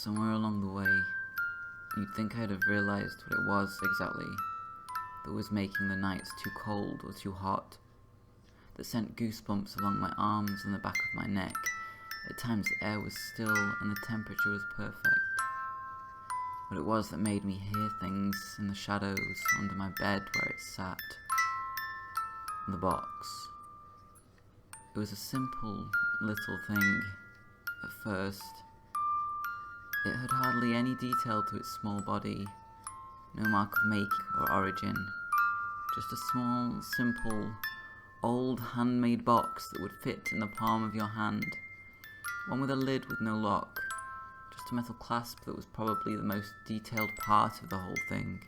Somewhere along the way, you'd think I'd have realised what it was exactly that was making the nights too cold or too hot, that sent goosebumps along my arms and the back of my neck. At times the air was still and the temperature was perfect. What it was that made me hear things in the shadows under my bed where it sat. The box. It was a simple little thing at first. It had hardly any detail to its small body, no mark of make or origin, just a small, simple, old handmade box that would fit in the palm of your hand, one with a lid with no lock, just a metal clasp that was probably the most detailed part of the whole thing.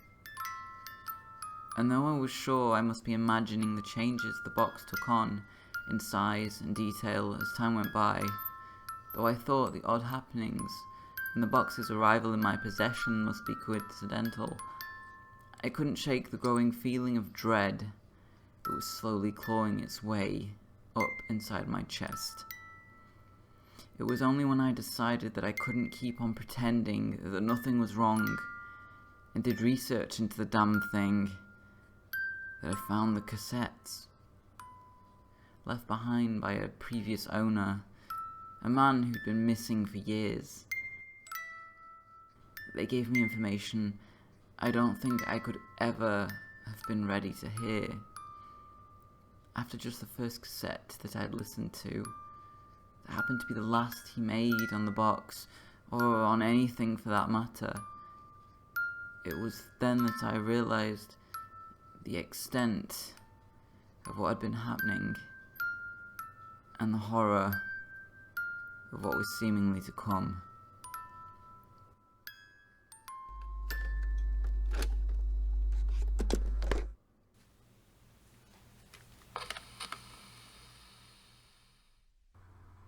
And though I was sure I must be imagining the changes the box took on in size and detail as time went by, though I thought the odd happenings and the box's arrival in my possession must be coincidental, I couldn't shake the growing feeling of dread that was slowly clawing its way up inside my chest. It was only when I decided that I couldn't keep on pretending that nothing was wrong and did research into the damn thing that I found the cassettes, left behind by a previous owner, a man who'd been missing for years. They gave me information I don't think I could ever have been ready to hear. After just the first cassette that I'd listened to, that happened to be the last he made on the box, or on anything for that matter, it was then that I realised the extent of what had been happening and the horror of what was seemingly to come.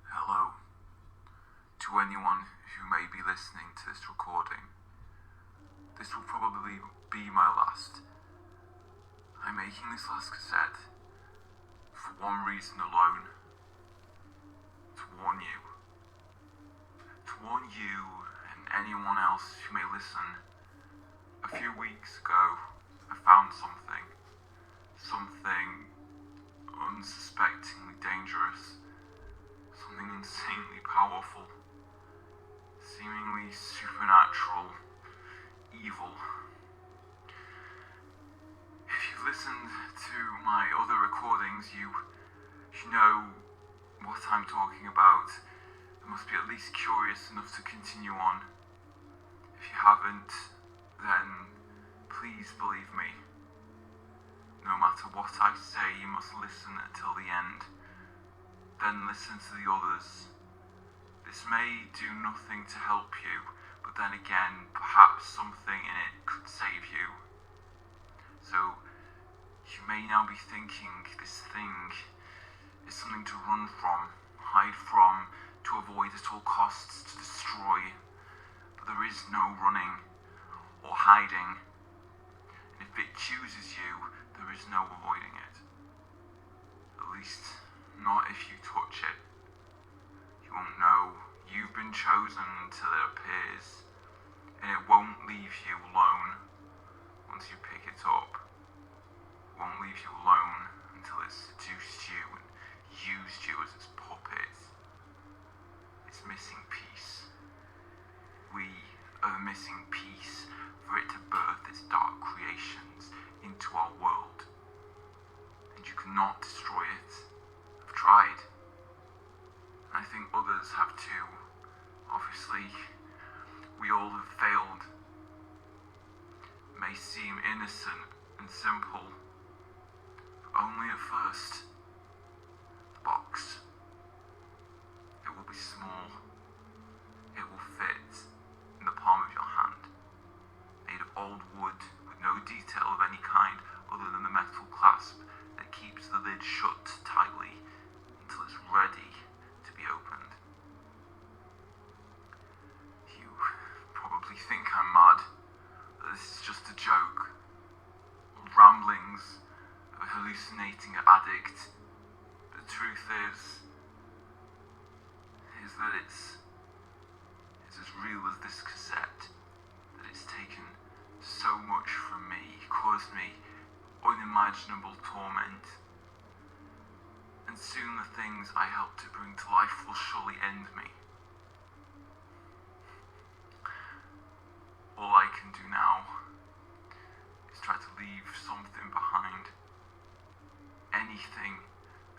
Hello to anyone who may be listening to this recording. This will probably be my last. I'm making this last cassette for one reason alone. To warn you. To warn you and anyone else who may listen. A few weeks ago, I found something. Something unsuspectingly dangerous. Something insanely powerful. Seemingly supernatural. Evil. If you've listened to my other recordings, you know what I'm talking about. You must be at least curious enough to continue on. If you haven't, then please believe me. No matter what I say, you must listen until the end. Then listen to the others. This may do nothing to help you, but then again, perhaps something in it could save you. So, you may now be thinking this thing is something to run from, hide from, to avoid at all costs, to destroy. But there is no running or hiding. And if it chooses you, there is no avoiding it. At least, not if you touch it. You won't know you've been chosen until it appears, and it won't leave you alone once you pick it up. It won't leave you alone until it's seduced you and used you as its puppet. It's missing piece. We are the missing piece for it to birth its dark creations into our world. And you cannot destroy it. I've tried. I think others have too. Obviously, we all have failed. It may seem innocent and simple, but only at first. The box. It will be small. It will fit in the palm of your hand. Made of old wood with no detail of any kind other than the metal clasp that keeps the lid shut tightly until it's ready to be opened. You probably think I'm mad, that this is just a joke, or ramblings of a hallucinating addict. The truth is that it's as real as this unimaginable torment. And soon the things I helped to bring to life will surely end me. All I can do now is try to leave something behind. Anything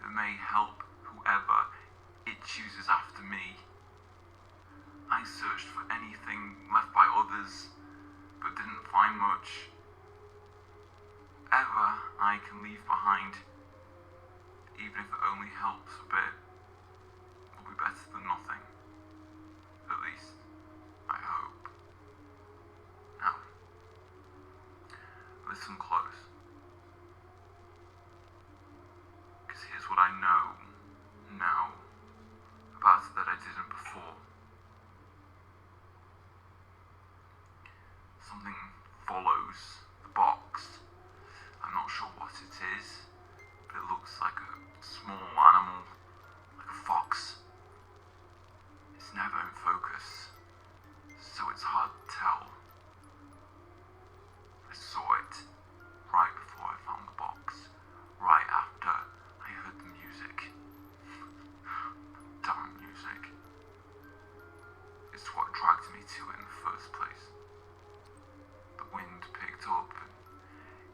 that may help whoever it chooses after me. I searched for anything left by others, but didn't find much. Whatever I can leave behind, even if it only helps a bit, will be better than nothing. At least, I hope. Now, listen close. Because here's what I know now about it that I didn't before. Something follows the box. I'm not sure what it is, but it looks like a small animal, like a fox. It's never in focus, so it's hard to tell. I saw it right before I found the box, right after I heard the music. Damn music. It's what dragged me to it in the first place. The wind picked up, and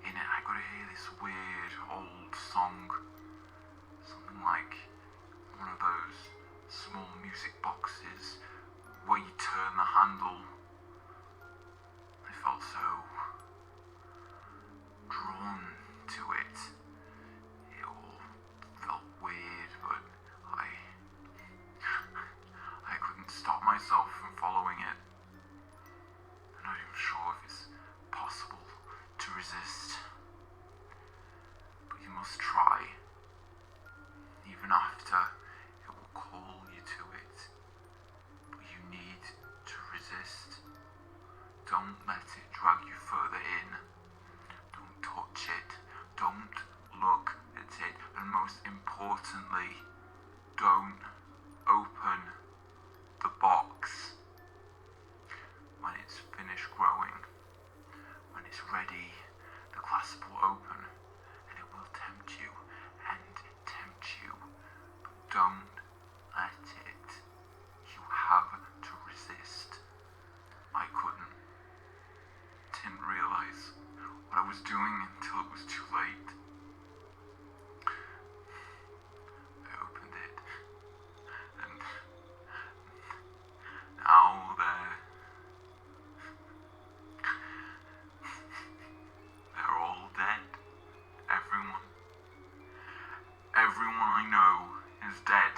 in it I got to hear this weird old song. Something like one of those small music boxes where you turn the handle. I felt so drawn to it. It all felt weird, but I couldn't stop myself from following it. I'm not even sure if it's possible to resist. But you must try. Even after it will call you to it. But you need to resist. Don't let it drag you further in. Don't touch it. Don't look at it. And most importantly, don't open the box. When it's finished growing, when it's ready, the clasp will open and it will tempt you and tempt you. But don't let it. You have to resist. I couldn't. Didn't realize what I was doing until it was too late. I opened it and now they're all dead. Everyone. Everyone I know is dead.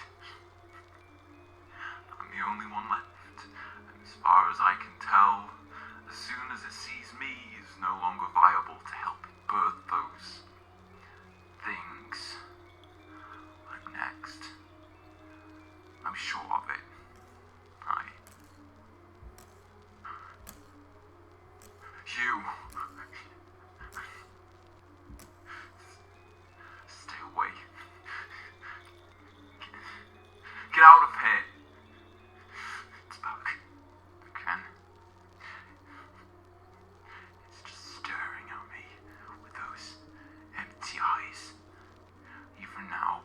I'm the only one left, and as far as I can tell, as soon as it sees me, it's no longer viable to help birth those things. I'm next. I'm sure of it. You. Stay away. Get out of here. It's back. Again. It's just staring at me with those empty eyes. Even now,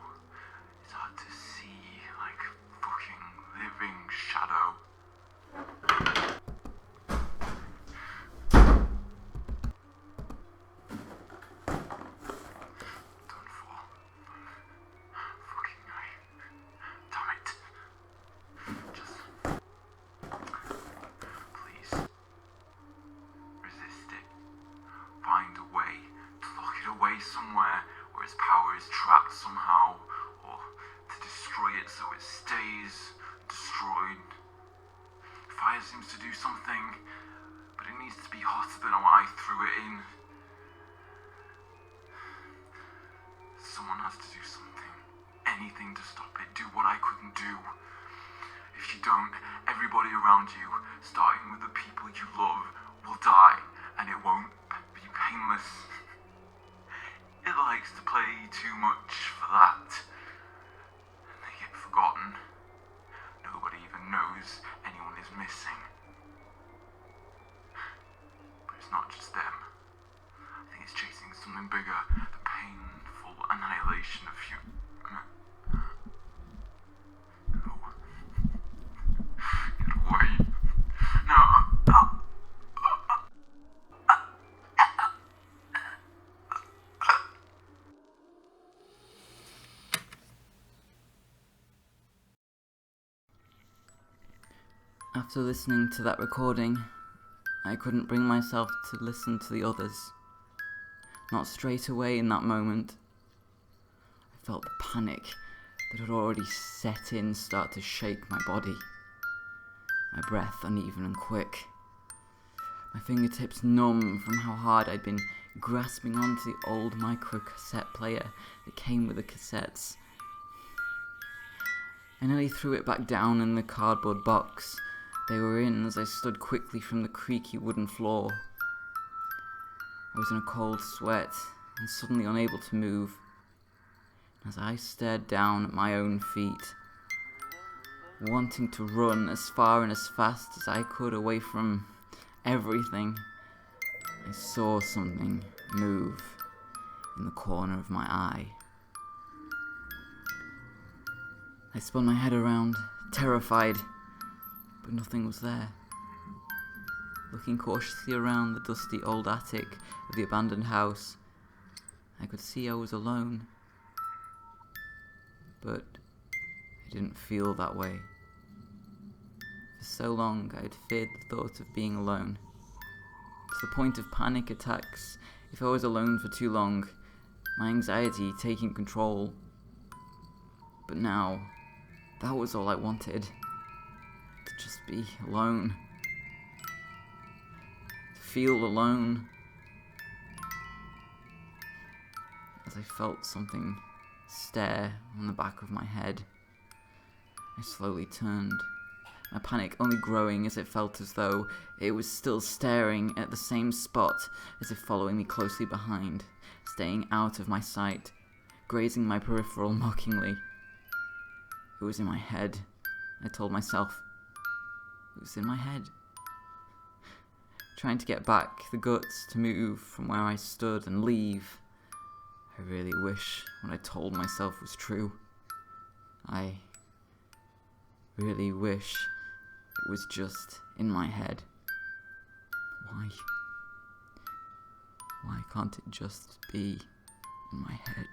it's hard to see like fucking living shadow. Don't fall. Fucking eye. Damn it. Just please resist it. Find a way to lock it away somewhere where its power is trapped somehow, or to destroy it so it stays destroyed. Fire seems to do something, but it needs to be hotter than when I threw it in. Someone has to do something. Anything to stop it. Do what I couldn't do. If you don't, everybody around you, starting with the people you love, will die, and it won't be painless. It likes to play too much for that. And they get forgotten. Nobody even knows anyone is missing. But it's not just them. I think it's chasing something bigger. The hallucination of you. No. Get away. No. After listening to that recording, I couldn't bring myself to listen to the others. Not straight away in that moment. I felt the panic that had already set in start to shake my body. My breath uneven and quick. My fingertips numb from how hard I'd been grasping onto the old micro cassette player that came with the cassettes. I nearly threw it back down in the cardboard box they were in as I stood quickly from the creaky wooden floor. I was in a cold sweat and suddenly unable to move. As I stared down at my own feet, wanting to run as far and as fast as I could away from everything, I saw something move in the corner of my eye. I spun my head around, terrified, but nothing was there. Looking cautiously around the dusty old attic of the abandoned house, I could see I was alone. But I didn't feel that way. For so long I had feared the thought of being alone, to the point of panic attacks if I was alone for too long, my anxiety taking control. But now, that was all I wanted. To just be alone. To feel alone. As I felt something stare on the back of my head, I slowly turned, my panic only growing as it felt as though it was still staring at the same spot, as if following me closely behind, staying out of my sight, grazing my peripheral mockingly. It was in my head, I told myself. It was in my head. Trying to get back the guts to move from where I stood and leave. I really wish what I told myself was true. I really wish it was just in my head. Why? Why can't it just be in my head?